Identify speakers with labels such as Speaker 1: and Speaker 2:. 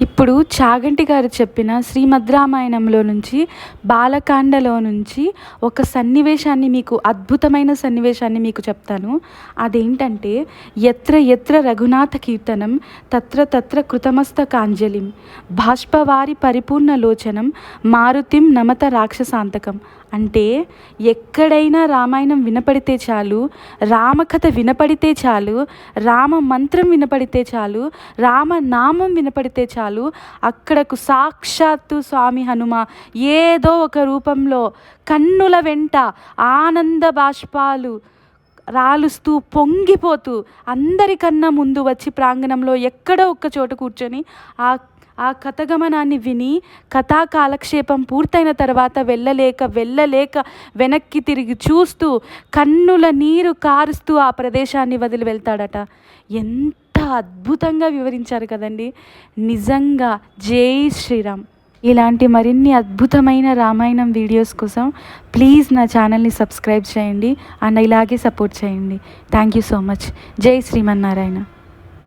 Speaker 1: ఇప్పుడు చాగంటి గారు చెప్పిన శ్రీమద్ రామాయణంలో నుంచి బాలకాండలో నుంచి ఒక సన్నివేశాన్ని మీకు అద్భుతమైన సన్నివేశాన్ని మీకు చెప్తాను. అదేంటంటే ఎత్ర ఎత్ర రఘునాథ కీర్తనం తత్ర తత్ర కృతమస్తకాంజలిం బాష్పవారి పరిపూర్ణ లోచనం మారుతిం నమత రాక్షసాంతకం. అంటే ఎక్కడైనా రామాయణం వినపడితే చాలు, రామకథ వినపడితే చాలు, రామ మంత్రం వినపడితే చాలు, రామనామం వినపడితే చాలు, అక్కడకు సాక్షాత్తు స్వామి హనుమ ఏదో ఒక రూపంలో కన్నుల వెంట ఆనంద బాష్పాలు రాలుస్తూ పొంగిపోతూ అందరికన్నా ముందు వచ్చి ప్రాంగణంలో ఎక్కడో ఒక్క చోట కూర్చొని ఆ కథగమనాన్ని విని కథా కాలక్షేపం పూర్తయిన తర్వాత వెళ్ళలేక వెనక్కి తిరిగి చూస్తూ కన్నుల నీరు కారుస్తూ ఆ ప్రదేశాన్ని వదిలి వెళ్తాడట. ఎంత అద్భుతంగా వివరించారు కదండి. నిజంగా జై శ్రీరామ్. ఇలాంటి మరిన్ని అద్భుతమైన రామాయణం వీడియోస్ కోసం ప్లీజ్ నా ఛానల్ని సబ్స్క్రైబ్ చేయండి అండ్ ఇలాగే సపోర్ట్ చేయండి. Thank you so much. జై శ్రీమన్నారాయణ.